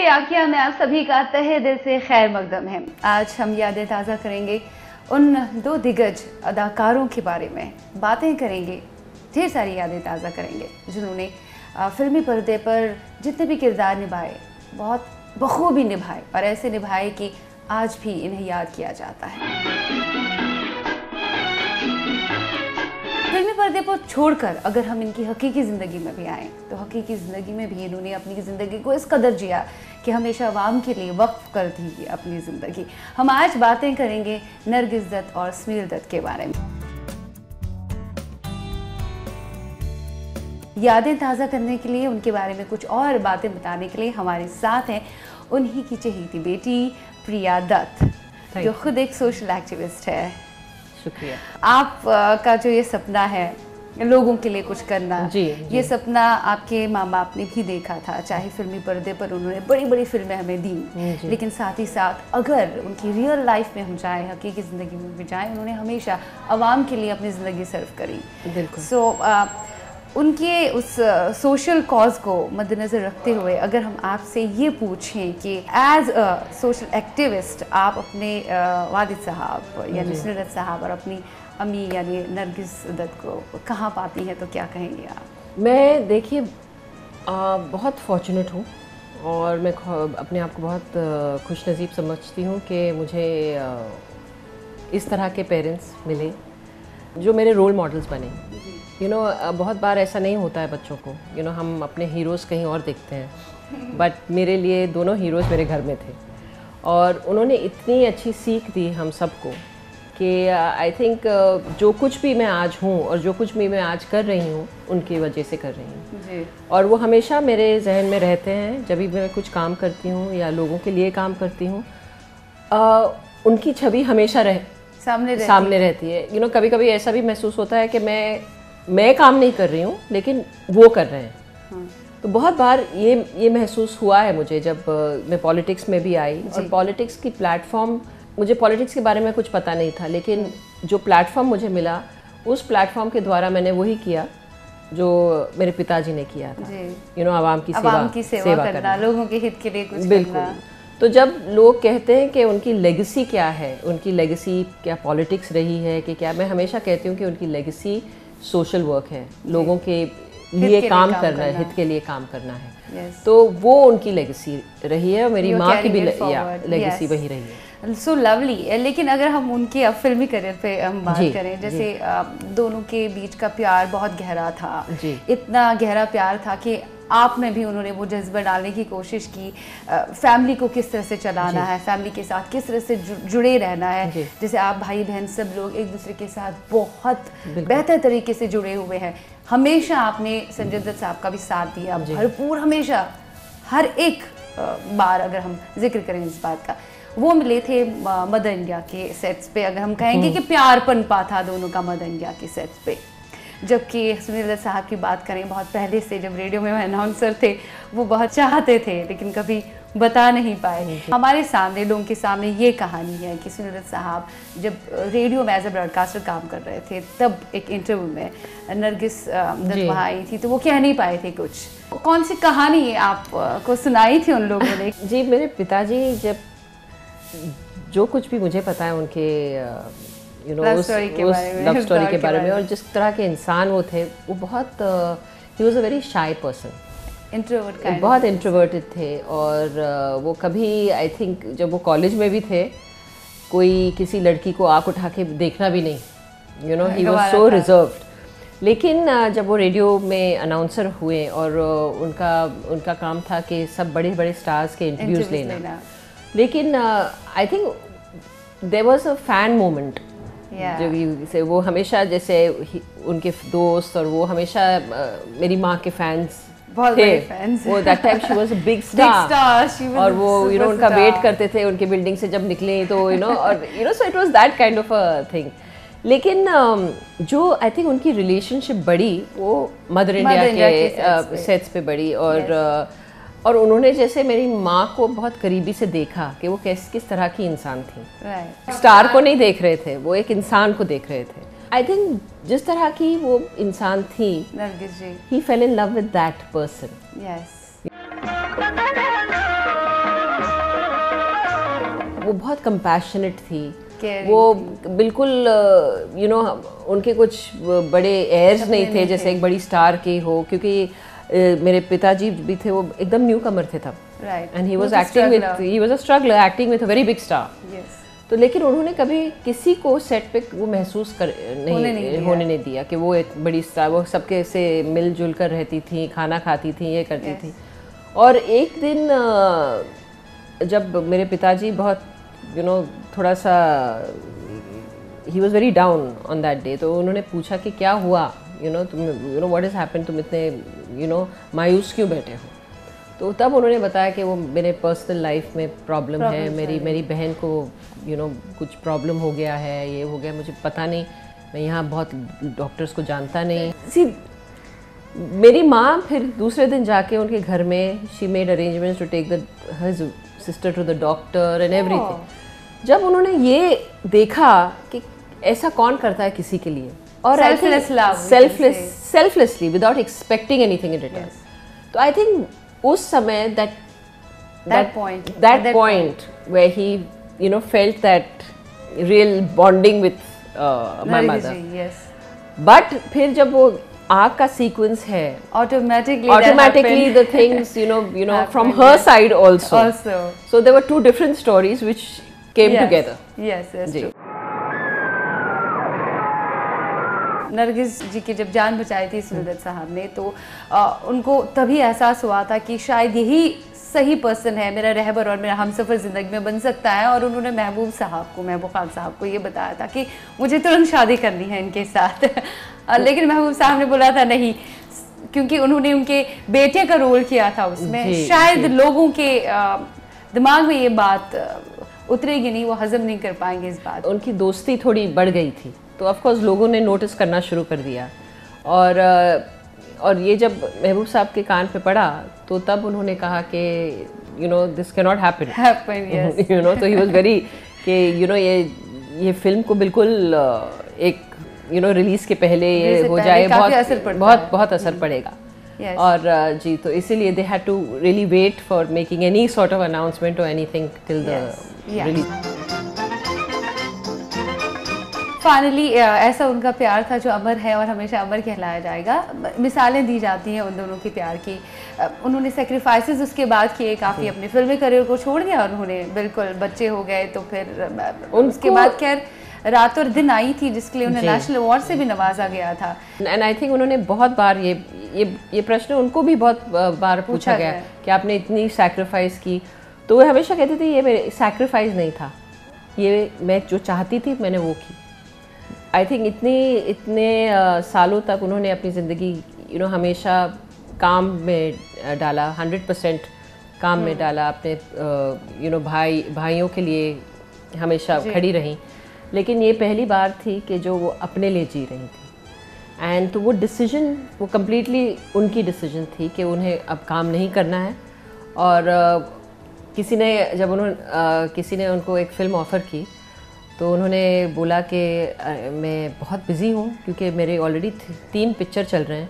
मेरी आँखियाँ में आप सभी का तहे दिल से खैर मकदम है। आज हम यादें ताज़ा करेंगे उन दो दिग्गज अदाकारों के बारे में, बातें करेंगे, ढेर सारी यादें ताज़ा करेंगे जिन्होंने फिल्मी पर्दे पर जितने भी किरदार निभाए बहुत बखूबी निभाए और ऐसे निभाए कि आज भी इन्हें याद किया जाता है। फिल्मी पर्दे पर छोड़कर अगर हम इनकी हकीकी ज़िंदगी में भी आएँ तो हकीकी ज़िंदगी में भी इन्होंने अपनी ज़िंदगी को इस कदर जिया कि हमेशा आवाम के लिए वक्फ कर दी अपनी ज़िंदगी। हम आज बातें करेंगे नरगिस दत्त और समीर दत्त के बारे में। यादें ताज़ा करने के लिए, उनके बारे में कुछ और बातें बताने के लिए हमारे साथ हैं उन्हीं की चहेती बेटी प्रिया दत्त, जो खुद एक सोशल एक्टिविस्ट है। शुक्रिया। आप का जो ये सपना है लोगों के लिए कुछ करना, जी। ये सपना आपके माँ बाप ने भी देखा था, चाहे फिल्मी पर्दे पर उन्होंने बड़ी बड़ी फिल्में हमें दी, लेकिन साथ ही साथ अगर उनकी रियल लाइफ में हम जाएँ, हकीकी ज़िंदगी में भी जाएँ, उन्होंने हमेशा आवाम के लिए अपनी ज़िंदगी सर्व करी। बिल्कुल। सो उनके उस सोशल कॉज को मद्देनज़र रखते हुए अगर हम आपसे ये पूछें कि एज अ सोशल एक्टिविस्ट आप अपने वालिद साहब यानी समीर दत्त साहब और अपनी अम्मी यानी नरगिस दत्त को कहाँ पाती हैं तो क्या कहेंगे आप? मैं देखिए बहुत फॉर्चुनेट हूँ और मैं अपने आप को बहुत खुशनसीब समझती हूँ कि मुझे इस तरह के पेरेंट्स मिले जो मेरे रोल मॉडल्स बने। बहुत बार ऐसा नहीं होता है बच्चों को, हम अपने हीरोज़ कहीं और देखते हैं, बट मेरे लिए दोनों हीरोज़ मेरे घर में थे और उन्होंने इतनी अच्छी सीख दी हम सबको कि आई थिंक जो कुछ भी मैं आज हूँ और जो कुछ भी मैं आज कर रही हूँ उनकी वजह से कर रही हूँ। और वो हमेशा मेरे जहन में रहते हैं जब भी मैं कुछ काम करती हूँ या लोगों के लिए काम करती हूँ, उनकी छवि हमेशा सामने रहती है। कभी कभी ऐसा भी महसूस होता है कि मैं काम नहीं कर रही हूँ लेकिन वो कर रहे हैं। तो बहुत बार ये महसूस हुआ है मुझे जब मैं पॉलिटिक्स में भी आई और पॉलिटिक्स की प्लेटफॉर्म, मुझे पॉलिटिक्स के बारे में कुछ पता नहीं था, लेकिन जो प्लेटफॉर्म मुझे मिला उस प्लेटफॉर्म के द्वारा मैंने वही किया जो मेरे पिताजी ने किया था। आवाम की सेवा करना, लोगों के हित के लिए कुछ करना। तो जब लोग कहते हैं कि उनकी लेगेसी क्या है, उनकी लेगेसी क्या पॉलिटिक्स रही है कि क्या, मैं हमेशा कहती हूँ कि उनकी लेगेसी सोशल वर्क है, लोगों के लिए काम करना है, हित के लिए काम करना है। तो वो उनकी लेगेसी रही है और मेरी माँ की भी लेगेसी वही रही है। So lovely. लेकिन अगर हम उनके फिल्मी करियर पे हम बात करें, जैसे दोनों के बीच का प्यार बहुत गहरा था, इतना गहरा प्यार था कि आप में भी उन्होंने वो जज्बा डालने की कोशिश की, फैमिली को किस तरह से चलाना है, फैमिली के साथ किस तरह से जुड़े रहना है। जैसे आप भाई बहन सब लोग एक दूसरे के साथ बहुत बेहतर तरीके से जुड़े हुए हैं। हमेशा आपने संजय दत्त साहब का भी साथ दिया भरपूर, हमेशा हर एक बार अगर हम जिक्र करें इस बात का, वो मिले थे मदर इंडिया के सेट्स पे। अगर हम कहेंगे कि प्यार पनपा था दोनों का मदर इंडिया के सेट्स पे। जबकि समीर दत्त साहब की बात करें, बहुत पहले से जब रेडियो में अनाउंसर थे वो बहुत चाहते थे लेकिन कभी बता नहीं पाए। हमारे सामने, लोगों के सामने ये कहानी है कि समीर दत्त साहब जब रेडियो में एज ए ब्रॉडकास्टर काम कर रहे थे तब एक इंटरव्यू में नरगिस दत्त वहाँ आई थी तो वो कह नहीं पाए थे कुछ। कौन सी कहानी आपको सुनाई थी उन लोगों ने? जी, मेरे पिताजी जब जो कुछ भी मुझे पता है उनके लव स्टोरी के बारे में और जिस तरह के इंसान वो थे, वो बहुत he was a very shy person, बहुत इंट्रोवर्टेड थे। और वो कभी, आई थिंक जब वो कॉलेज में भी थे, कोई किसी लड़की को आँख उठा के देखना भी नहीं, ही वॉज सो रिजर्व्ड। लेकिन जब वो रेडियो में अनाउंसर हुए और उनका काम था कि सब बड़े बड़े स्टार्स के इंटरव्यूज़ लेना, लेकिन I think there was a fan moment से वो हमेशा, जैसे उनके दोस्त और वो हमेशा मेरी माँ के फैंस थे। वो that time she was a big star और वो उनका वेट करते थे उनके बिल्डिंग से जब निकले तो और so it was that kind of a thing. लेकिन जो आई थिंक उनकी रिलेशनशिप बढ़ी वो मदर इंडिया के सेट्स पे बढ़ी और उन्होंने जैसे मेरी माँ को बहुत करीबी से देखा कि वो किस तरह की इंसान थी। स्टार को नहीं देख रहे थे, वो एक इंसान को देख रहे थे। आई थिंक जिस तरह की वो इंसान थी, नरगिस जी, he fell in love with that person. Yes. वो बहुत कंपैशनेट थी, वो बिल्कुल यू नो उनके कुछ बड़े एयर्स नहीं थे जैसे एक बड़ी स्टार के हो, क्योंकि मेरे पिताजी भी थे, वो एकदम न्यू कमर थे तब, and he was acting with, he was a struggler acting with a very big star. तो लेकिन उन्होंने कभी किसी को सेट पे वो महसूस होने नहीं दिया कि वो एक बड़ी स्टार, वो सबके से मिलजुल कर रहती थी, खाना खाती थी, ये करती थी। और एक दिन जब मेरे पिताजी बहुत थोड़ा सा he was very down on that day, तो उन्होंने पूछा कि क्या हुआ, तुम व्हाट इज़ हैपन, तुम इतने मायूस क्यों बैठे हो। तो तब उन्होंने बताया कि वो मेरे पर्सनल लाइफ में प्रॉब्लम है, मेरी बहन को कुछ प्रॉब्लम हो गया है, ये हो गया, मुझे पता नहीं, मैं यहाँ बहुत डॉक्टर्स को जानता नहीं। मेरी माँ फिर दूसरे दिन जाके उनके घर में she made arrangements to take her sister to the doctor and everything. जब उन्होंने ये देखा कि ऐसा कौन करता है किसी के लिए, और selflessly without expecting anything in return, तो आई थिंक उस समय that point where he felt that real bonding with my mother. Yes. But फिर जब वो आग का सीक्वेंस है, automatically the things from her side also. So there were two different stories which came together. Yes, true. Nargis जी की जब जान बचाई थी सुनील दत्त साहब ने, तो उनको तभी एहसास हुआ था कि शायद यही सही पर्सन है, मेरा रहबर और मेरा हमसफ़र ज़िंदगी में बन सकता है। और उन्होंने महबूब खान साहब को ये बताया था कि मुझे तुरंत शादी करनी है इनके साथ। लेकिन महबूब साहब ने बोला था नहीं, क्योंकि उन्होंने उनके बेटे का रोल किया था उसमें, शायद लोगों के दिमाग में ये बात उतरेगी नहीं, वो हजम नहीं कर पाएंगे इस बात। उनकी दोस्ती थोड़ी बढ़ गई थी, तो ऑफ कोर्स लोगों ने नोटिस करना शुरू कर दिया। और ये जब महबूब साहब के कान पे पड़ा, तो तब उन्होंने कहा कि दिस कैन नॉट हैपन, तो ही वाज वेरी कि ये फिल्म को बिल्कुल एक रिलीज के पहले ये हो जाए, बहुत असर पड़ेगा। और जी, तो इसीलिए they had to really wait for making any sort of announcement और anything till the release. Finally ऐसा उनका प्यार था जो अमर है और हमेशा अमर कहलाया जाएगा। मिसालें दी जाती हैं उन दोनों के प्यार की। उन्होंने सेक्रीफाइसेस उसके बाद किए काफ़ी, अपने फिल्मी करियर को छोड़ दिया उन्होंने, बिल्कुल बच्चे हो गए, तो फिर उसके बाद खैर रात और दिन आई थी, जिसके लिए उन्हें नेशनल अवार्ड से भी नवाजा गया था। एंड आई थिंक उन्होंने बहुत बार ये प्रश्न उनको भी बहुत बार पूछा गया कि आपने इतनी सैक्रिफाइस की, तो वो हमेशा कहते थे ये मेरे सैक्रिफाइस नहीं था, ये मैं जो चाहती थी मैंने वो की। आई थिंक इतने सालों तक उन्होंने अपनी ज़िंदगी हमेशा काम में डाला, 100% काम में डाला, अपने भाइयों के लिए हमेशा खड़ी रही। लेकिन ये पहली बार थी कि जो वो अपने लिए जी रही थी। एंड तो वो डिसीजन, वो कम्प्लीटली उनकी डिसीजन थी कि उन्हें अब काम नहीं करना है। और किसी ने उनको एक फ़िल्म ऑफ़र की, तो उन्होंने बोला कि मैं बहुत बिज़ी हूँ, क्योंकि मेरे ऑलरेडी 3 पिक्चर चल रहे हैं,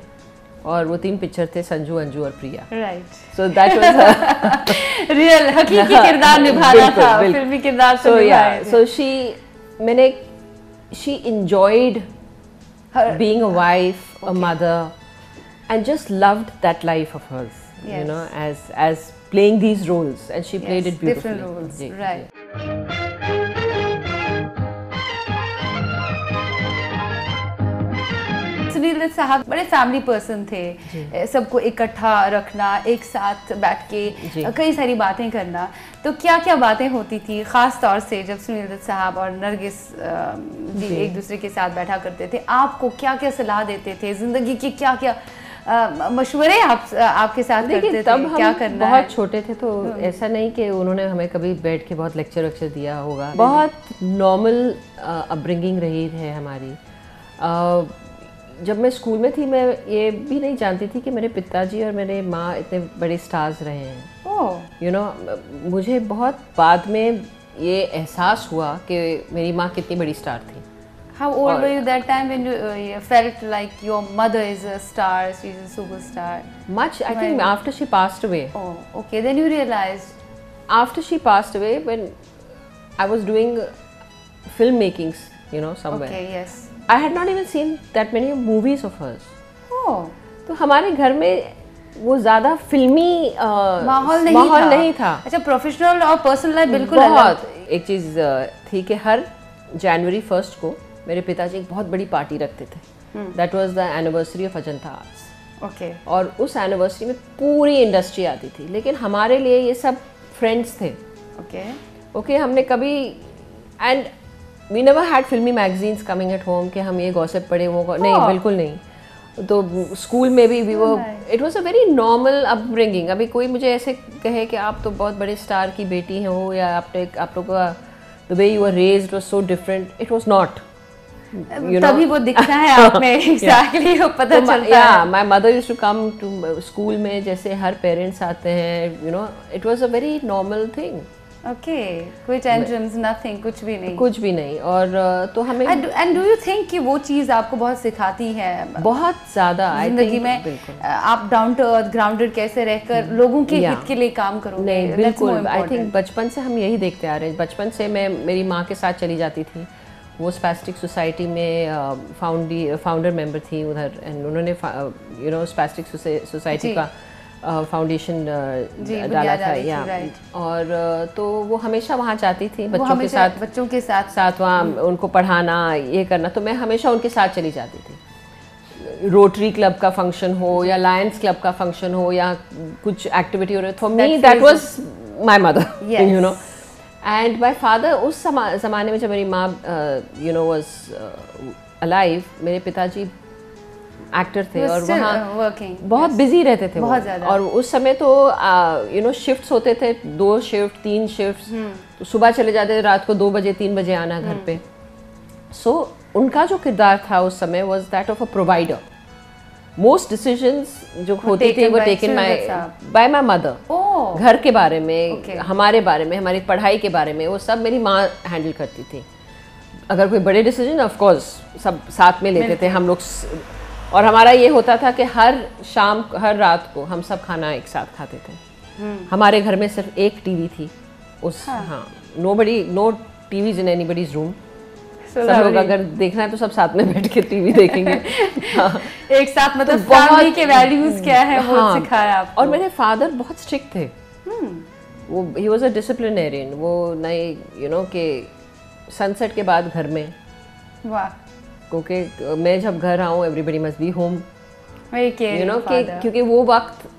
और वो 3 पिक्चर थे संजू, अंजू और Priya. Right. So that was real हकीकी किरदार निभाना था, फिल्मी किरदार तो निभाया। So she enjoyed being a wife, a mother, and just loved that life of hers, as playing these roles, and she played it beautifully. Different roles, right. Sunil Dutt sahab बड़े family person थे, सबको इकट्ठा रखना, एक साथ बैठ के कई सारी बातें करना। तो क्या क्या बातें होती थी ख़ास तौर से जब सुनील दत्त साहब और नरगिस जी एक दूसरे के साथ बैठा करते थे? आपको क्या क्या सलाह देते थे, ज़िंदगी के क्या क्या मशवरे आपके साथ करते थे? तब हम क्या करना बहुत छोटे थे, तो ऐसा नहीं कि उन्होंने हमें कभी बैठ के बहुत लेक्चर दिया होगा। बहुत नॉर्मल अपब्रिंगिंग रही है हमारी। जब मैं स्कूल में थी, मैं ये भी नहीं जानती थी कि मेरे पिताजी और मेरे माँ इतने बड़े स्टार्स रहे हैं। मुझे बहुत बाद में ये एहसास हुआ कि मेरी माँ कितनी बड़ी स्टार थी। How old were you that time when you felt like your mother is a star, she's a superstar? Much, I think after she passed away. Oh, okay. Then you realized. After she passed away, when I was doing film makings, you know, somewhere. Okay, yes. I had not even seen that many movies of hers. Oh. तो हमारे घर में वो ज़्यादा फिल्मी माहौल नहीं था। अच्छा, प्रोफेशनल और पर्सनल लाइफ बिल्कुल अलग। एक चीज़ थी कि हर जनवरी 1 को मेरे पिताजी एक बहुत बड़ी पार्टी रखते थे। That was the anniversary of Ajanta arts. Okay. और उस एनिवर्सरी में पूरी इंडस्ट्री आती थी, लेकिन हमारे लिए ये सब फ्रेंड्स थे। ओके, हमने कभी एंड वी नेवर हैड फिल्मी मैगजीन्स कमिंग एट होम कि हम ये गॉसिप पढ़े वो नहीं, बिल्कुल नहीं। तो स्कूल में भी वी वो it was a very normal upbringing. अभी कोई मुझे ऐसे कहे कि आप तो बहुत बड़े स्टार की बेटी हो या आप लोग का the way you are raised was so different, it was not. तभी वो दिखता है आप में एग्जैक्टली वो पता चलता है। My mother used to come to school में, जैसे हर पेरेंट्स आते हैं, you know, it was a very normal thing. Okay, कोई टेंशन्स, नथिंग, कुछ भी नहीं। और तो हमें एंड डू यू थिंक कि वो चीज़ आपको बहुत सिखाती है बहुत ज़्यादा जिंदगी में? आप डाउन टू अर्थ, ग्राउंडेड कैसे रहकर लोगों के हित के लिए काम करोगे? नहीं, बिल्कुल। आई थिंक बचपन से हम यही देखते आ रहे हैं। बचपन से मैं मेरी माँ के साथ चली जाती थी। वो स्पैस्टिक सोसाइटी में फाउंडर मेंबर थी उधर, एंड उन्होंने यू नो स्पैस्टिक सोसाइटी का फाउंडेशन डाला था। या और तो वो हमेशा वहाँ जाती थी बच्चों के साथ वहाँ उनको पढ़ाना, ये करना। तो मैं हमेशा उनके साथ चली जाती थी। रोटरी क्लब का फंक्शन हो या लायंस क्लब का फंक्शन हो या कुछ एक्टिविटी हो रही, for me that was my mother, you know. And my father उस ज़माने में जब मेरी माँ यू नो वाज अलाइव, मेरे पिताजी एक्टर थे और वहाँ बहुत बिजी रहते थे बहुत ज़्यादा। और उस समय तो यू नो शिफ्ट्स होते थे, 2 शिफ्ट 3 शिफ्ट्स। तो सुबह चले जाते थे, रात को 2 बजे 3 बजे आना घर पे। सो उनका जो किरदार था उस समय was that of a provider. Most decisions जो होते थे वो टेकन बाय माय मदर। घर के बारे में, हमारे बारे में, हमारी पढ़ाई के बारे में, वो सब मेरी माँ हैंडल करती थी। अगर कोई बड़े डिसीजन ऑफ कोर्स सब साथ में लेते थे हम लोग। और हमारा ये होता था कि हर शाम हर रात को हम सब खाना एक साथ खाते थे। हमारे घर में सिर्फ एक टीवी थी उस नो टीवीज इन एनीबॉडीज रूम। सब लोग अगर देखना है तो सब साथ में बैठ के टीवी देखेंगे। एक साथ, मतलब फैमिली के वैल्यूज क्या है वो सिखाया आपको। और मेरे फादर बहुत स्ट्रिक्ट थे। वो ही वाज अ डिसिप्लिनेरियन। वो नहीं यू नो कि सनसेट के बाद घर में, वाह, क्योंकि मैं जब घर आऊँ everybody must be home, you know, क्योंकि वो वक्त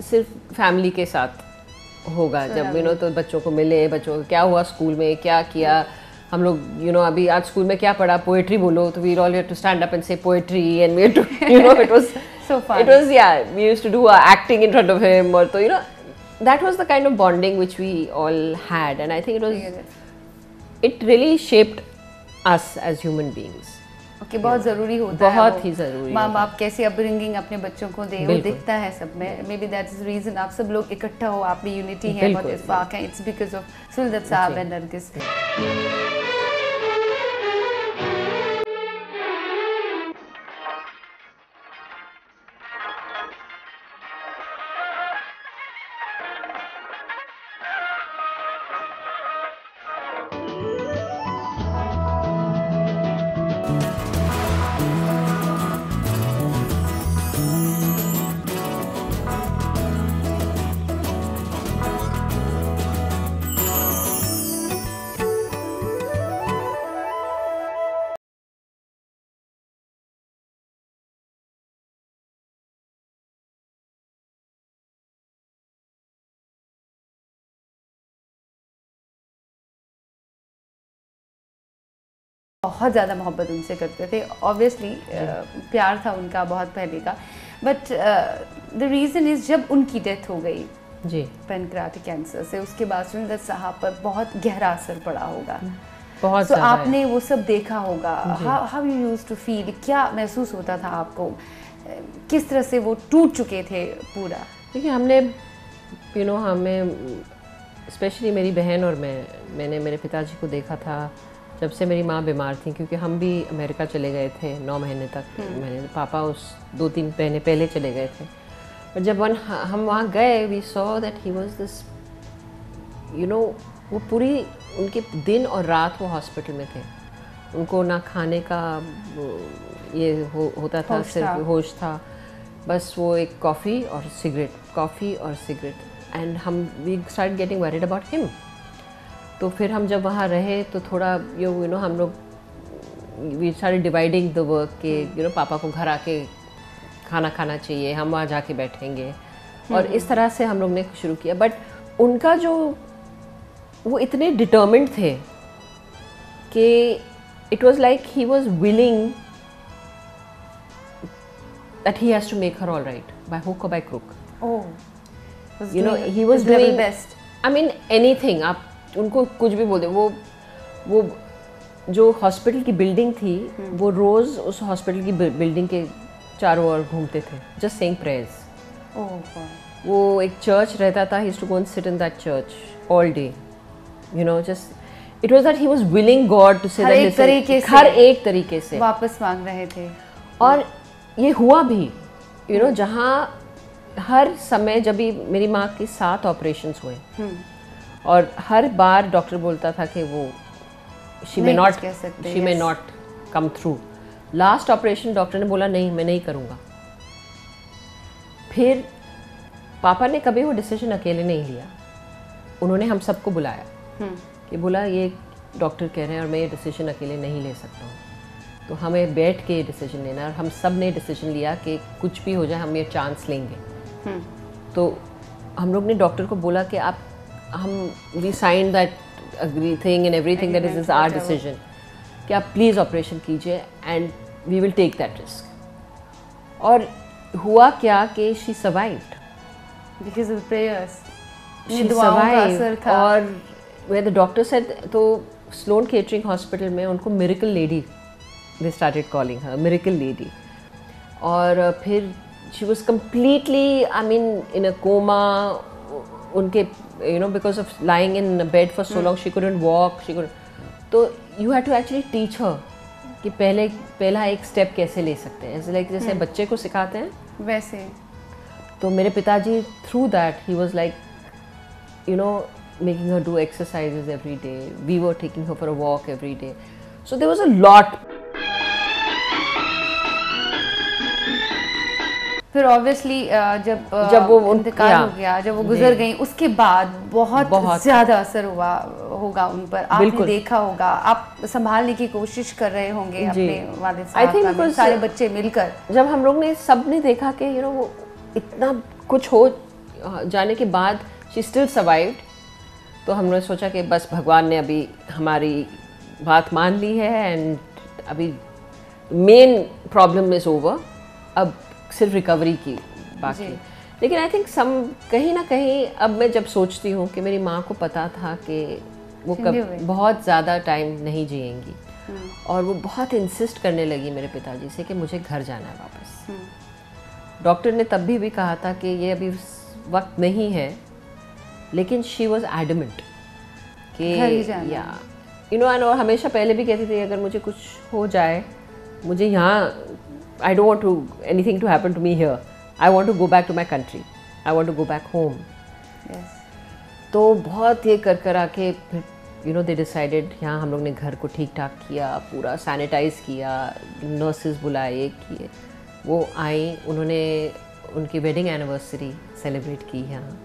सिर्फ फैमिली के साथ होगा। जब यू नो तो बच्चों को मिले, बच्चों को क्या हुआ स्कूल में, क्या किया हम लोग, यू नो अभी आज स्कूल में क्या पढ़ा, पोएट्री बोलो, तो we all had to stand up and say poetry and we had to, you know, it was yeah we used to do acting in front of him. और तो you know that was the kind of bonding which we all had, and I think it really shaped us as human beings. Okay, बहुत ज़रूरी होता है, बहुत ही ज़रूरी। माँ बाप कैसे अपब्रिंगिंग अपने बच्चों को दे, वो दिखता है सब में। Maybe that is reason आप सब लोग इकट्ठा हो, आप में यूनिटी है, बहुत इत्तेफाक है। इट्स बिकॉज ऑफ सुलदत साहब एंड नरगिस। बहुत ज़्यादा मोहब्बत उनसे करते थे, ऑब्वियसली प्यार था उनका बहुत पहले का। बट द रीज़न इज़ जब उनकी डेथ हो गई जी पैनक्रियाटिक कैंसर से, उसके बाद सुंदर साहब पर बहुत गहरा असर पड़ा होगा। बहुत तो आपने वो सब देखा होगा। How you used to feel, क्या महसूस होता था आपको, किस तरह से वो टूट चुके थे पूरा? देखिए हमने यू नो हमें स्पेशली मेरी बहन और मैंने मेरे पिताजी को देखा था जब से मेरी माँ बीमार थी, क्योंकि हम भी अमेरिका चले गए थे 9 महीने तक। पापा उस 2-3 महीने पहले चले गए थे। पर जब हम वहाँ गए, we saw that he was this, you know, वो पूरी उनके दिन और रात वो हॉस्पिटल में थे। उनको ना खाने का ये होता था, सिर्फ होश था, बस वो एक कॉफ़ी और सिगरेट एंड हम we start getting worried about him. तो फिर हम जब वहाँ रहे तो थोड़ा यू नो हम लोग we started dividing the work के यू नो पापा को घर आके खाना खाना चाहिए, हम वहाँ जाके बैठेंगे, और इस तरह से हम लोग ने शुरू किया। बट उनका जो वो इतने डिटर्मिन्ड थे कि it was like he was willing that he has to make her all right by hook और by crook. You know he was doing best, I mean anything. आप उनको कुछ भी बोल दे, वो जो हॉस्पिटल की बिल्डिंग थी वो रोज उस हॉस्पिटल की बिल्डिंग के चारों ओर घूमते थे, जस्ट सेइंग प्रेयर्स। वो एक चर्च रहता था, he used to go and sit in that church all day, you know, just it was that he was willing God to say that हर एक तरीके से वापस मांग रहे थे। और ये हुआ भी, यू नो, जहाँ हर समय जब भी मेरी माँ के 7 ऑपरेशंस हुए और हर बार डॉक्टर बोलता था कि वो she may not come through. Last operation doctor ने बोला नहीं, मैं नहीं करूँगा। फिर पापा ने कभी वो डिसीजन अकेले नहीं लिया, उन्होंने हम सबको बुलाया कि बोला ये डॉक्टर कह रहे हैं और मैं ये डिसीजन अकेले नहीं ले सकता हूँ, तो हमें बैठ के ये डिसीजन लेना। और हम सब ने डिसीजन लिया कि कुछ भी हो जाए हम ये चांस लेंगे। तो हम लोग ने डॉक्टर को बोला कि आप we sign that agree thing and everything that is our decision कि आप प्लीज़ ऑपरेशन कीजिए and we will take that risk. और हुआ क्या कि she survived because of prayers. She survived. और व्हेन द डॉक्टर सेड, तो स्लोन केटरिंग हॉस्पिटल में उनको miracle lady, they started calling her miracle lady. और फिर she was completely, I mean, in a coma. उनके you know because of lying in bed for so long she couldn't walk, तो you had to actually teach her कि पहला एक step कैसे ले सकते हैं, ऐसे लाइक जैसे बच्चे को सिखाते हैं वैसे। तो मेरे पिताजी through that he was like you know making her do exercises every day, we were taking her for a walk every day, so there was a lot. फिर ऑब्वियसली जब वो इंतकाल हो गया, जब वो गुजर गई, उसके बाद बहुत ज़्यादा असर हुआ होगा उन पर। आपने देखा होगा, आप संभालने की कोशिश कर रहे होंगे अपने वालिद साहब का, सारे बच्चे मिलकर। जब हम लोग ने सब ने देखा कि यू नो वो इतना कुछ हो जाने के बाद शी स्टिल सर्वाइव्ड, तो हमने सोचा कि बस भगवान ने अभी हमारी बात मान ली है एंड अभी मेन प्रॉब्लम इज़ ओवर, अब सिर्फ रिकवरी की बाकी। लेकिन आई थिंक कहीं ना कहीं अब मैं जब सोचती हूँ कि मेरी माँ को पता था कि वो बहुत ज़्यादा टाइम नहीं जिएंगी, और वो बहुत इंसिस्ट करने लगी मेरे पिताजी से कि मुझे घर जाना है वापस। डॉक्टर ने तब भी कहा था कि ये अभी वक्त नहीं है, लेकिन शी वॉज एडमेंट कि या यू नो, और हमेशा पहले भी कहती थी अगर मुझे कुछ हो जाए, मुझे यहाँ I don't want anything to happen to me here. I want to go back to my country. I want to go back home. Yes. तो बहुत ये कर आके फिर you know they decided, यहाँ हम लोग ने घर को ठीक ठाक किया, पूरा सैनिटाइज किया, नर्सेज बुलाए किए, वो आई, उन्होंने उनकी वेडिंग एनिवर्सरी सेलिब्रेट की यहाँ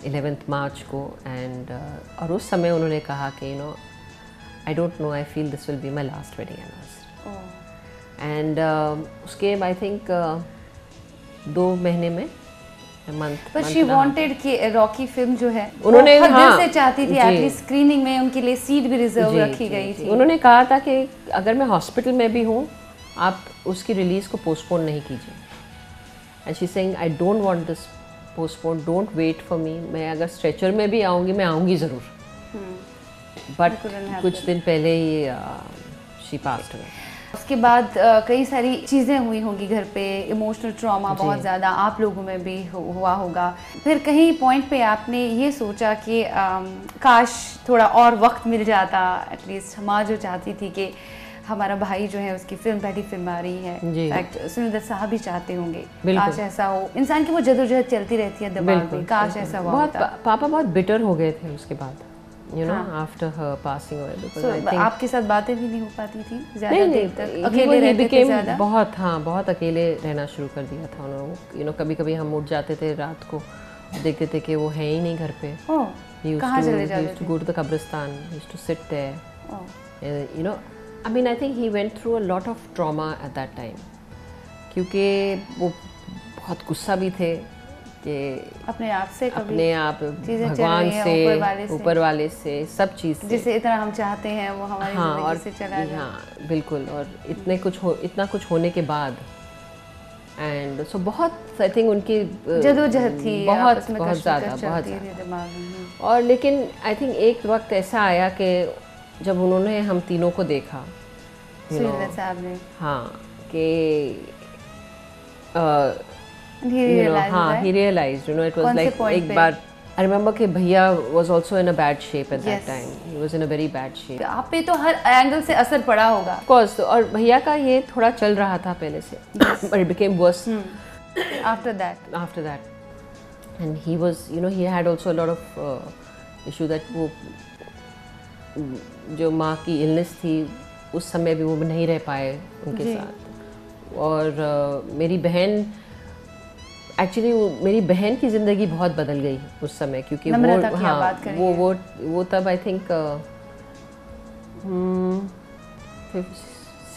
11th मार्च को। एंड और उस समय उन्होंने कहा कि you know I don't know, I feel this will be my last wedding anniversary. And उसके आई थिंक 2 महीने में But she wanted कि रॉकी फिल्म जो है उन्होंने दिल से चाहती थी, एटलीस्ट स्क्रीनिंग में उनके लिए सीट भी रिजर्व रखी गई थी। उन्होंने कहा था कि अगर मैं हॉस्पिटल में भी हूँ, आप उसकी रिलीज को पोस्टपोन नहीं कीजिए। And she saying I don't want this postpone, don't wait for me. मैं अगर स्ट्रेचर में भी आऊँगी, मैं आऊँगी ज़रूर। बट कुछ दिन पहले ही शी पास्ड अवे। उसके बाद कई सारी चीज़ें हुई होंगी घर पे, इमोशनल ट्रॉमा बहुत ज़्यादा आप लोगों में भी हुआ होगा। फिर कहीं पॉइंट पे आपने ये सोचा कि काश थोड़ा और वक्त मिल जाता, एटलीस्ट माँ जो चाहती थी कि हमारा भाई जो है उसकी फिल्म, पहली फिल्म आ रही है, इनफैक्ट सुनील दत्त साहब भी चाहते होंगे काश ऐसा हो। इंसान की वो जदोजहद चलती रहती है दिमाग में, काश ऐसा हुआ होता। पापा बहुत बिटर हो गए थे उसके बाद, you know, after her passing away, because I think आपके साथ बातें भी नहीं हो पाती थी ज़्यादा देर तक, अकेले रहते थे ज़्यादा? बहुत अकेले रहना शुरू कर दिया था उन्होंने। you know, कभी-कभी हम उठ जाते थे रात को, देखते थे कि वो है ही नहीं घर पे। कहाँ चले जाते थे? He used to go to the Kabristan, he used to sit there. You know, I mean, I think he went through a lot of trauma at that time, क्योंकि वो बहुत गुस्सा भी थे कि अपने आप से, अपने आप, भगवान से, ऊपर वाले से, सब चीज़ से, जिसे इतना हम चाहते हैं वो हमारी ज़िंदगी से चला गया। हाँ बिल्कुल। और इतना कुछ होने के बाद एंड सो बहुत आई थिंक उनकी जदोजहद थी, बहुत ज़्यादा। और लेकिन आई थिंक एक वक्त ऐसा आया कि जब उन्होंने हम तीनों को देखा, साहब ने, हाँ, कि he realized, you know, it was like एक बार I remember कि भैया was also in a bad shape at that time. He was in a very bad shape. आप पे तो हर एंगल से असर पड़ा होगा। Of course, और भैया का ये थोड़ा चल रहा था पहले से, but it became worse after that. And he was, you know, he had also a lot of issue that वो जो माँ की illness थी उस समय भी वो नहीं रह पाए उनके साथ। और मेरी बहन, एक्चुअली मेरी बहन की ज़िंदगी बहुत बदल गई उस समय, क्योंकि वो तब आई थिंक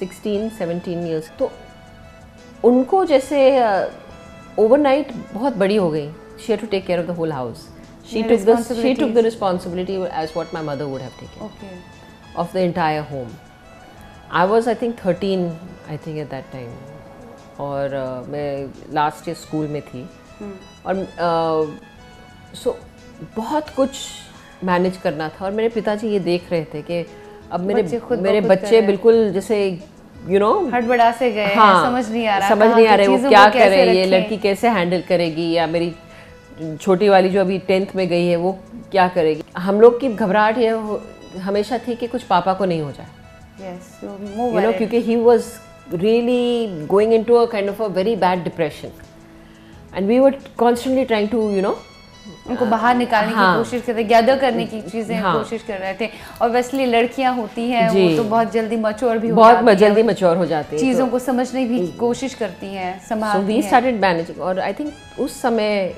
16-17 ईयर्स, तो उनको जैसे ओवरनाइट बहुत बड़ी हो गई। She had to take care of the whole house. She took the responsibility as what my mother would have taken of the entire home. I was, I think, 13, I think at that time. और मैं last year school में थी और सो बहुत कुछ manage करना था। और मेरे पिताजी ये देख रहे थे कि अब मेरे बच्चे बिल्कुल जैसे यू नो हड़बड़ा से गए, समझ नहीं आ रहे वो क्या करे, ये लड़की कैसे हैंडल करेगी, या मेरी छोटी वाली जो अभी 10th में गई है वो क्या करेगी। हम लोग की घबराहट ये हमेशा थी कि कुछ पापा को नहीं हो जाए, यू नो, क्योंकि he was really going into a kind of a very bad depression, and we were constantly trying to, you know, उनको बाहर निकालने की कोशिश कर रहे, गैदर करने की चीजें कोशिश कर रहे थे। और वैसे लड़कियां होती हैं वो तो बहुत जल्दी मैच्योर भी जल्दी मैच्योर हो जाती हैं, चीज़ों को समझने की कोशिश करती हैं, संभालती हैं। So we started managing, और आई थिंक उस समय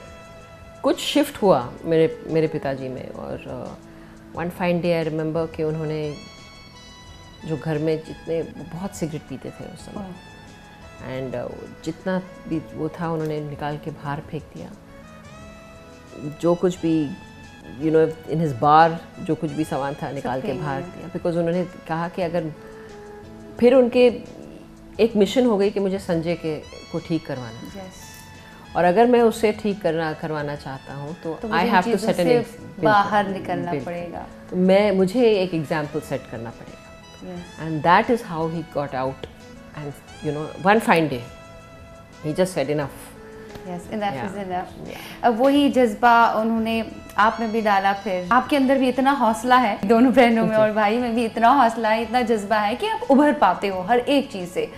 कुछ शिफ्ट हुआ मेरे पिताजी में। और one fine day I remember कि उन्होंने जो घर में जितने बहुत सिगरेट पीते थे उस समय, एंड जितना भी वो था उन्होंने निकाल के बाहर फेंक दिया। जो कुछ भी यू नो इन हिज बार जो कुछ भी सामान था निकाल के बाहर दिया, बिकॉज उन्होंने कहा कि अगर फिर उनके एक मिशन हो गई कि मुझे संजय को ठीक करवाना, और अगर मैं उससे ठीक करवाना चाहता हूँ तो I have to set an बाहर निकलना पड़ेगा, तो मुझे एक एग्जाम्पल सेट करना पड़ेगा। And that is how he got out, and you know, one fine day he just said enough. Yes, enough is enough. अब वही जज्बा उन्होंने आप में भी डाला, फिर आपके अंदर भी इतना हौसला है, दोनों बहनों में और भाई में भी इतना हौसला है, इतना जज्बा है कि आप उभर पाते हो हर एक चीज़ से।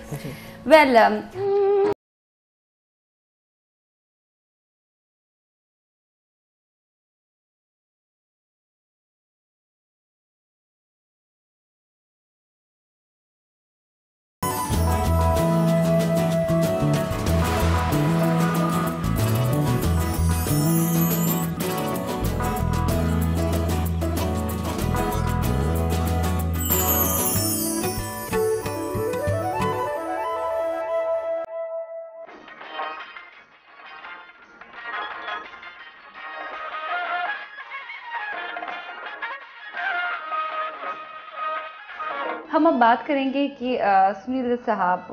हम अब बात करेंगे कि सुनील दत्त साहब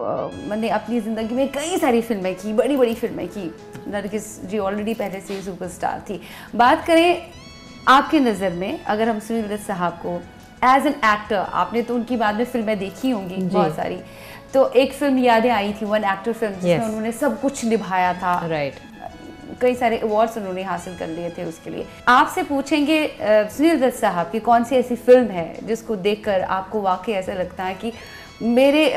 ने अपनी ज़िंदगी में कई सारी फिल्में की, बड़ी बड़ी फिल्में की। नरगिस जी ऑलरेडी पहले से ही सुपरस्टार थी। बात करें आपकी नज़र में, अगर हम सुनील दत्त साहब को एज एन एक्टर, आपने तो उनकी बाद में फिल्में देखी होंगी बहुत सारी, तो एक फिल्म यादें आई थी, वन एक्टर फिल्म, जिसमें उन्होंने सब कुछ निभाया था। राइट। कई सारे अवार्ड्स उन्होंने हासिल कर लिए थे उसके लिए। आपसे पूछेंगे सुनील दत्त साहब की कौन सी ऐसी फिल्म है जिसको देखकर आपको वाकई ऐसा लगता है कि मेरे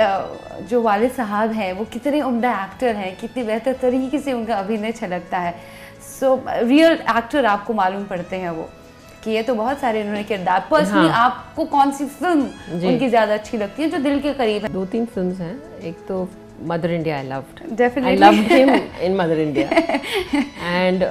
जो वालिद साहब हैं वो कितने उम्दा एक्टर हैं, कितनी बेहतर तरीके से उनका अभिनय छलकता है, सो रियल एक्टर आपको मालूम पड़ते हैं वो। किए तो बहुत सारे उन्होंने किरदार। पर्सनली आपको कौन सी फिल्म उनकी ज्यादा अच्छी लगती है जो दिल के करीब है? 2-3 फिल्म्स हैं। एक तो mother India I loved, definitely I loved him in mother India, and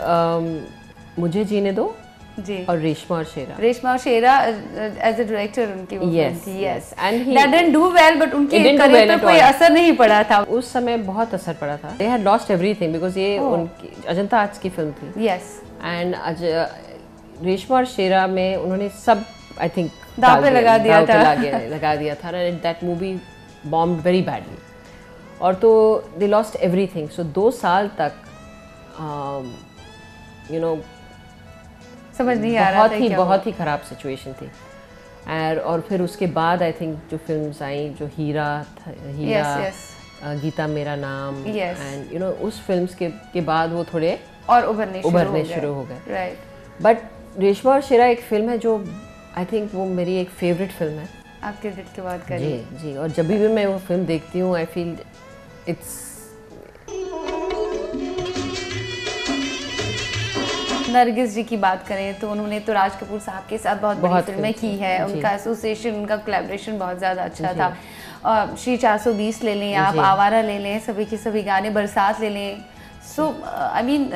मुझे जीने दो जी, और रेशमा और शेरा। रेशमा और शेरा एज अ डायरेक्टर उनकी वो yes, थी, yes, and he that didn't do well, but उनके didn't do करियर well पे at कोई all. असर नहीं पड़ा था उस समय बहुत असर पड़ा था। They had lost everything because ये उनकी अजंता आर्ट्स की फिल्म थी। यस, एंड रेशमा और शेरा में उन्होंने सब आई थिंक दांव पे लगा दिया था। And that movie bombed very badly, और तो दे लॉस्ट एवरीथिंग। सो 2 साल तक यू नो समझ नहीं आ रहा था, बहुत ही खराब सिचुएशन थी। और फिर उसके बाद आई थिंक जो फिल्म्स आई, जो हीरा, गीता मेरा नाम, एंड यू नो उस फिल्म्स के बाद वो थोड़े और उभरने शुरू हो गए। राइट। बट रेशमा और शेरा एक फिल्म है जो आई थिंक वो मेरी एक फेवरेट फिल्म है। आप क्रेडिट की बात करिए। जी, और जब भी मैं वो फिल्म देखती हूँ आई फील इट्स। नरगिस जी की बात करें तो उन्होंने तो राज कपूर साहब के साथ बहुत बड़ी फिल्में की है। उनका एसोसिएशन, उनका कोलैबोरेशन बहुत ज़्यादा अच्छा था। श्री 420 ले लें आप, आवारा ले लें, सभी के सभी गाने, बरसात ले लें। सो आई मीन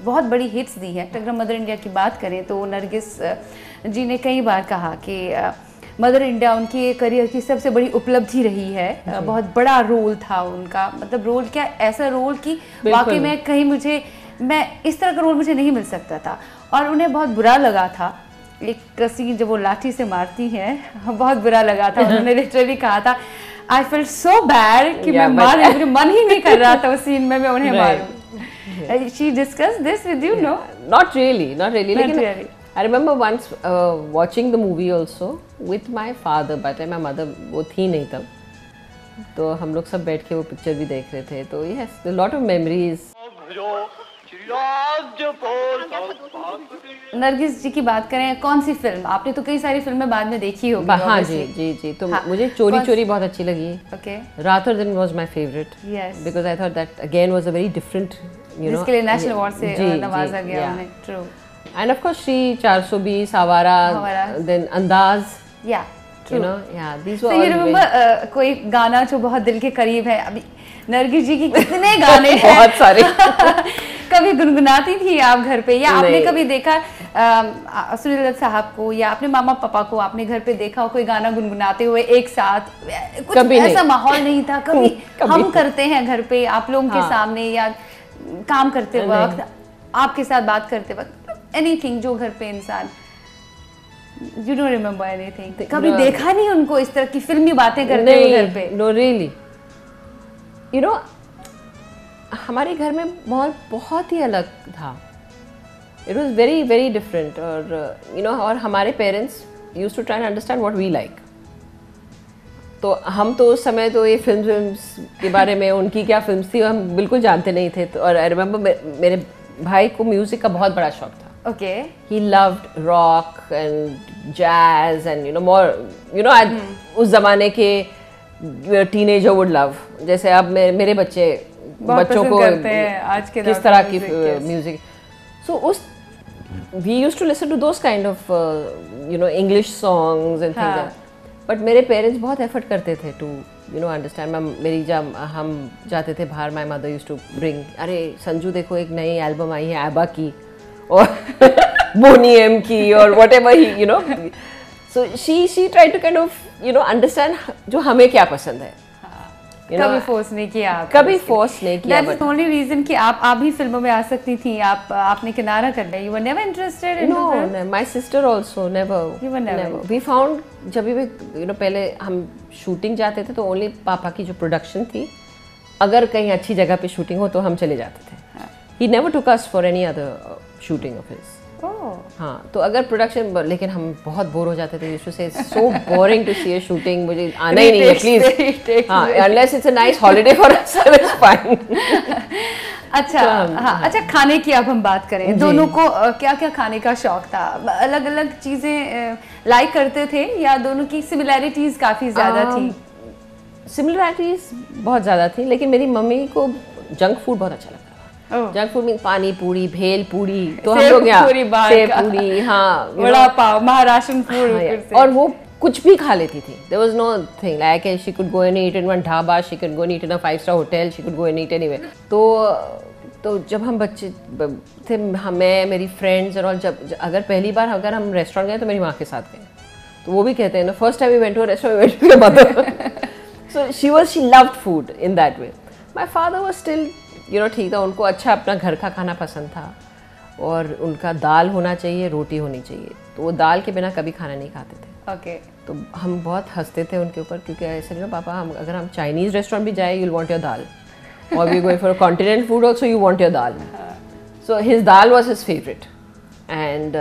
बहुत बड़ी हिट्स दी है। अगर मदर इंडिया की बात करें तो नरगिस जी ने कई बार कहा कि मदर इंडिया उनकी करियर की सबसे बड़ी उपलब्धि रही है। बहुत बड़ा रोल था उनका, मतलब रोल क्या, ऐसा रोल कि वाकई में कहीं मैं इस तरह का रोल मुझे नहीं मिल सकता था। और उन्हें बहुत बुरा लगा था एक सीन जब वो लाठी से मारती हैं, बहुत बुरा लगा था। उन्होंने लिटरली कहा था आई फील सो बैड कि मैं मुझे मन ही नहीं कर रहा था उस सीन में मैं उन्हें मारूं। She discussed this with you, no? Not really. Lekin I remember once watching the movie also with my father, but my mother वो थी नहीं तब, तो हम लोग सब बैठ के वो पिक्चर भी देख रहे थे। तो yes, a lot of memories. Nargis जी की बात करें, कौन सी फिल्म आपने तो कई सारी फिल्में बाद में देखी होगी? हाँ जी, तो मुझे चोरी बहुत अच्छी लगी। ओके, रात और दिन was my favourite, because I thought that again was a very different, you know, जिसके लिए नेशनल अवार्ड से नवाजा गया उन्हें। True. End of course Shri 420, आवारा, देन अंदाज, या you know, yeah, these were all remember कोई गाना जो बहुत दिल के करीब है? अभी नरगिस जी की कितने गाने हैं बहुत सारे कभी गुनगुनाती थी आप घर पे, या आपने कभी देखा सुनील दत्त साहब को या अपने मामा पापा को आपने घर पे देखा हो कोई गाना गुनगुनाते हुए एक साथ? कुछ कभी ऐसा माहौल नहीं था कभी हम करते हैं घर पे आप लोगों के सामने, या काम करते वक्त, आपके साथ बात करते वक्त, एनीथिंग जो घर पे इंसान, You don't remember anything? कभी देखा नहीं उनको इस तरह की फिल्मी बातें करते हुए घर पे? No, really. You know, हमारे घर में माहौल बहुत ही अलग था। It was very, very different. और you know, और हमारे parents used to try and understand what we like. तो हम तो उस समय तो ये फिल्म्स के बारे में, उनकी क्या फिल्म्स थी हम बिल्कुल जानते नहीं थे। तो और आई रिमेम्बर मेरे भाई को म्यूजिक का बहुत बड़ा शौक था। Okay. He loved rock and jazz and you know more, you know, उस जमाने के teenager would love, जैसे अब मेरे बच्चों को आज के किस तरह की music. So we used to listen to those kind of you know English songs and things like that. But मेरे पेरेंट्स बहुत एफर्ट करते थे to you know understand. मेरी जब हम जाते थे बाहर, my mother used to bring, अरे संजू देखो एक नई एल्बम आई है एबा की और बोनी एम की और whatever he, you know, so she tried to kind of you know understand जो हमें क्या पसंद है। कभी फोर्स नहीं किया That's the only reason कि आप भी फिल्मों में आ सकती थी, आपने किनारा कर लिया। You were never interested in No, my sister also never. You were never. We found जब भी you know पहले हम शूटिंग जाते थे तो ओनली पापा की जो प्रोडक्शन थी, अगर कहीं अच्छी जगह पे शूटिंग हो तो हम चले जाते थे। He never took us for any other shooting of his. हाँ, तो अगर प्रोडक्शन, लेकिन हम बहुत बोर हो जाते थे। उससे so boring to see a shooting, मुझे आना ही नहीं है प्लीज। हाँ, unless it's a nice holiday for us, it's fine. अच्छा, हाँ, अच्छा, खाने की अब हम बात करें, दोनों को क्या क्या खाने का शौक था? अलग अलग चीजें लाइक करते थे या दोनों की सिमिलैरिटीज काफी ज्यादा थी? सिमिलैरिटीज बहुत ज्यादा थी, लेकिन मेरी मम्मी को जंक फूड बहुत अच्छा लगता था। जंक फूड में पानी पूरी, भेल पूरी, तो हम लोग यहाँ सेव पूरी, हाँ, वड़ा पाव, महाराष्ट्र फूड, और वो कुछ भी खा लेती थी. There was no thing like she could go and eat in one dhaba, she could go and eat in a 5-star hotel, she could go and eat anywhere. तो जब हम बच्चे थे, मैं, मेरी फ्रेंड्स और जब अगर पहली बार अगर हम रेस्टोरेंट गए तो मेरी माँ के साथ गए, तो वो भी कहते हैं ना, first time we went to a restaurant, we went to your mother. So she loved food in that way. My father was still, ठीक था, उनको अच्छा अपना घर का खाना पसंद था, और उनका दाल होना चाहिए, रोटी होनी चाहिए, तो वो दाल के बिना कभी खाना नहीं खाते थे. ओके. तो हम बहुत हंसते थे उनके ऊपर, क्योंकि ऐसे नहीं, पापा हम अगर हम चाइनीज़ रेस्टोरेंट भी जाए, you'll want your dal, or we going for a continental food also, you want your dal. So his dal was his favorite, and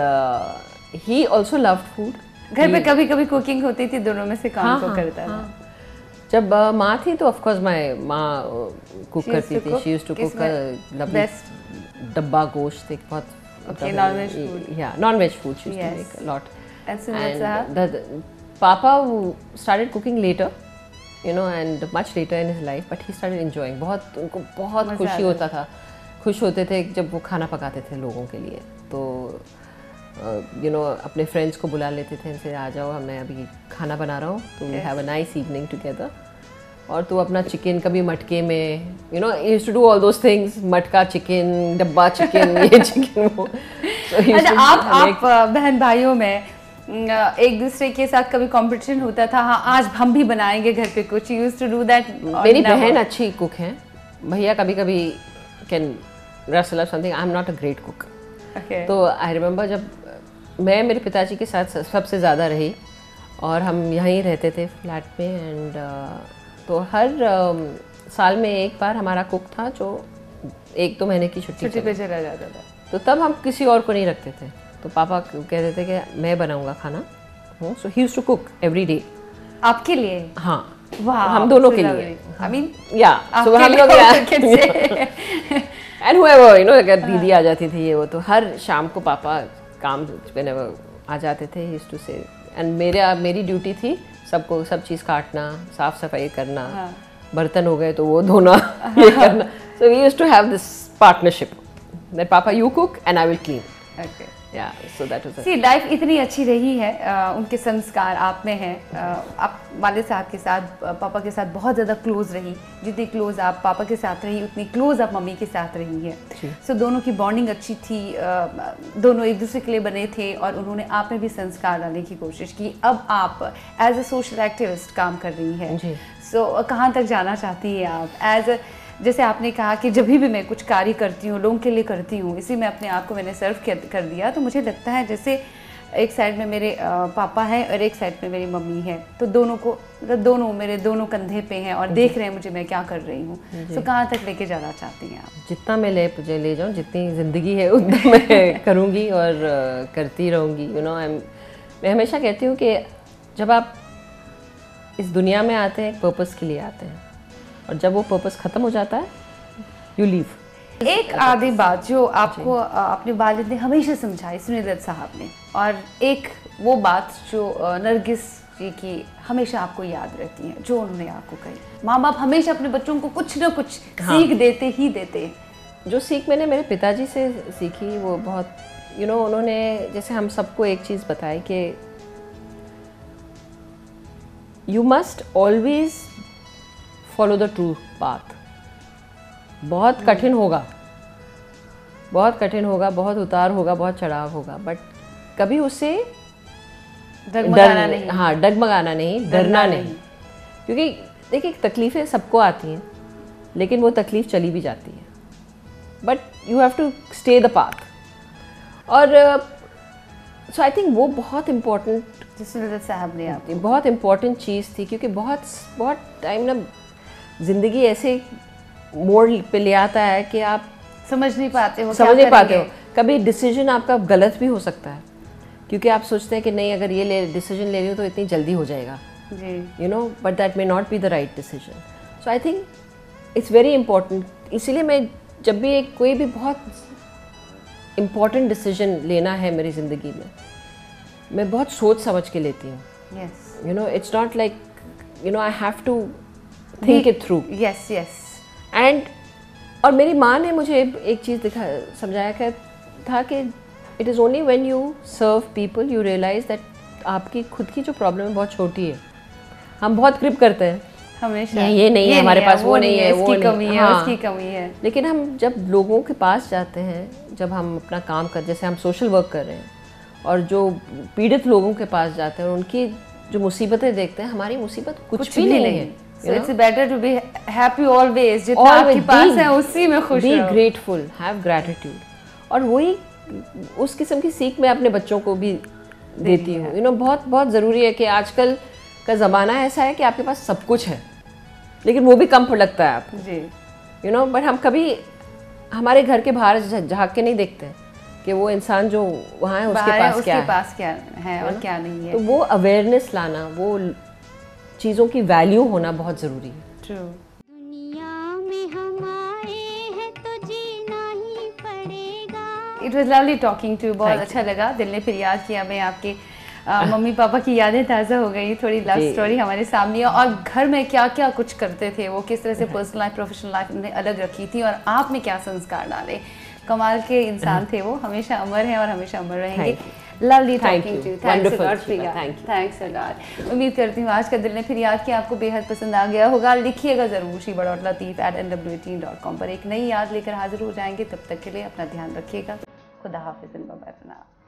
he also loved food. घर पे कभी कभी कुकिंग होती थी, दोनों में से कौन को करता था? जब माँ थी तो ऑफ कोर्स माँ कुक करती थी. शी यूज्ड टू कुक डब्बा गोश्त, एक बहुत नॉन-वेज फूड. या non-veg food she used to make a lot. And Papa started cooking later, and much later in his life, but he started enjoying. बहुत उनको बहुत खुशी होता था, खुश होते थे जब वो खाना पकाते थे लोगों के लिए. तो अपने फ्रेंड्स को बुला लेते थे, इनसे आ जाओ, मैं अभी खाना बना रहा हूँ, तो we have a nice evening together. और तो अपना चिकन कभी मटके में, used to do all those things, मटका चिकन, डब्बा चिकन, ये चिकन वो. अच्छा, आप बहन भाइयों में एक दूसरे के साथ कभी कंपटीशन होता था? हाँ, आज हम भी बनाएंगे घर पे कुछ. Used to do that? मेरी बहन अच्छी कुक है, भैया कभी कभी can rustle up something. I am not a great cook. तो आई रिमेम्बर जब मैं मेरे पिताजी के साथ सबसे ज़्यादा रही, और हम यहीं रहते थे फ्लैट में, एंड तो हर साल में एक बार हमारा कुक था जो 1-2 महीने की छुट्टी पे चला जाता था. तो तब हम किसी और को नहीं रखते थे. तो पापा कहते थे कि मैं बनाऊंगा खाना. So he used to cook every day. आपके लिए? हाँ, वाह, हम दोनों के लिए. आई मीन या सो हम लोग एंड हुएवर, अगर दीदी आ जाती थी ये वो, तो हर शाम को पापा काम व्हेनेवर आ जाते थे. ही यूज्ड टू से, एंड मेरी ड्यूटी थी सबको सब चीज़ काटना, साफ सफाई करना, बर्तन हो गए तो वो धोना, ये करना. So we used to have this partnership that papa you cook and I will clean. Okay. Yeah, so that was it. See, life इतनी अच्छी रही है, उनके संस्कार आप में हैं. आप वाले साहब के साथ, पापा के साथ बहुत ज़्यादा क्लोज रही. जितनी क्लोज आप पापा के साथ रही, उतनी क्लोज आप मम्मी के साथ रही है. सो दोनों की बॉन्डिंग अच्छी थी, दोनों एक दूसरे के लिए बने थे, और उन्होंने आप में भी संस्कार डालने की कोशिश की. अब आप एज अ सोशल एक्टिविस्ट काम कर रही हैं. सो कहाँ तक जाना चाहती हैं आप? एज जैसे आपने कहा कि जब भी मैं कुछ कार्य करती हूँ, लोगों के लिए करती हूँ, इसी में अपने आप को मैंने सर्व कर दिया. तो मुझे लगता है जैसे एक साइड में मेरे पापा हैं और एक साइड में मेरी मम्मी है, तो दोनों को मेरे दोनों कंधे पे हैं और देख रहे हैं मुझे मैं क्या कर रही हूँ. तो कहाँ तक लेके जाना चाहती हैं आप? जितना मैं ले जाऊँ, जितनी ज़िंदगी है उतना मैं करूँगी और करती रहूँगी. मैं हमेशा कहती हूँ कि जब आप इस दुनिया में आते हैं, एक पर्पस के लिए आते हैं, और जब वो पर्पस ख़त्म हो जाता है, यू लीव. एक आधी बात जो आपको अपने वालिद ने हमेशा समझाई, सुनील दत्त साहब ने, और एक वो बात जो नरगिस जी की हमेशा आपको याद रहती है, जो उन्होंने आपको कही. माँ बाप हमेशा अपने बच्चों को कुछ ना कुछ सीख देते ही देते हैं. जो सीख मैंने मेरे पिताजी से सीखी वो बहुत, उन्होंने जैसे हम सबको एक चीज़ बताई कि you must always follow the true path. बहुत कठिन होगा, बहुत उतार होगा, बहुत चढ़ाव होगा, बट कभी उससे डगमगाना नहीं. हाँ, डगमगाना नहीं, डरना नहीं. क्योंकि देखिए तकलीफ़ें सबको आती हैं, लेकिन वो तकलीफ़ चली भी जाती है, but you have to stay the path. और सो आई थिंक वो बहुत इम्पोर्टेंट साहब ने आपकी बहुत इम्पोर्टेंट चीज़ थी. क्योंकि बहुत टाइम ना ज़िंदगी ऐसे मोड़ पे ले आता है कि आप समझ नहीं पाते हो. कभी डिसीजन आपका गलत भी हो सकता है, क्योंकि आप सोचते हैं कि नहीं, अगर ये डिसीजन ले रही हो तो इतनी जल्दी हो जाएगा, but that may not be the right decision. So I think it's very important. इसीलिए मैं जब भी कोई भी बहुत इम्पॉर्टेंट डिसीजन लेना है मेरी ज़िंदगी में, मैं बहुत सोच समझ के लेती हूँ. It's not like I have to think it through. Yes. And और मेरी माँ ने मुझे एक चीज़ समझाया था कि it is only when you serve people you realise that आपकी खुद की जो प्रॉब्लम है बहुत छोटी है। हम बहुत ग्रिप करते हैं हमेशा, ये नहीं है हमारे पास, वो नहीं है, वो इसकी कमी है, उसकी कमी है। लेकिन हम जब लोगों के पास जाते हैं, जब हम अपना काम कर, जैसे हम सोशल वर्क कर रहे हैं और जो पीड़ित लोगों के पास जाते हैं और उनकी जो मुसीबतें देखते हैं, हमारी मुसीबत कुछ भी नहीं है। So it's better to be happy always, जितना आपके पास है उसी में खुश रहो। Be grateful, have gratitude। और वही उस किस्म की सीख मैं अपने बच्चों को भी देती हूँ। यू नो, बहुत बहुत ज़रूरी है कि आजकल का ज़माना ऐसा है कि आपके पास सब कुछ है लेकिन वो भी कम लगता है आपको जी। यू नो, बट हम कभी हमारे घर के बाहर झाँक के नहीं देखते कि वो इंसान जो वहाँ है उसके पास क्या है और क्या नहीं है। तो वो अवेयरनेस लाना, वो चीज़ों की वैल्यू होना बहुत ज़रूरी है। ट्रू। दुनिया में हम आए हैं तो जीना ही पड़ेगा। It was lovely talking to, बहुत अच्छा लगा। दिल ने फिर याद किया, मैं आपके मम्मी पापा की यादें ताज़ा हो गई, थोड़ी लव स्टोरी हमारे सामने और घर में क्या क्या कुछ करते थे वो, किस तरह से पर्सनल लाइफ प्रोफेशनल लाइफ उन्होंने अलग रखी थी और आपने क्या संस्कार डाले। कमाल के इंसान थे वो, हमेशा अमर हैं और हमेशा अमर रहेंगे। Lovely talking to, thanks a lot Priya, thanks a lot. उम्मीद करती हूँ आज का दिल ने फिर याद किया आपको बेहद पसंद आ गया होगा। लिखिएगा ज़रूर sheba.lateef@nw18.com पर एक नई याद लेकर हाजिर हो जाएंगे। तब तक के लिए अपना ध्यान रखिएगा। खुदा हाफिज़, बाय बाय।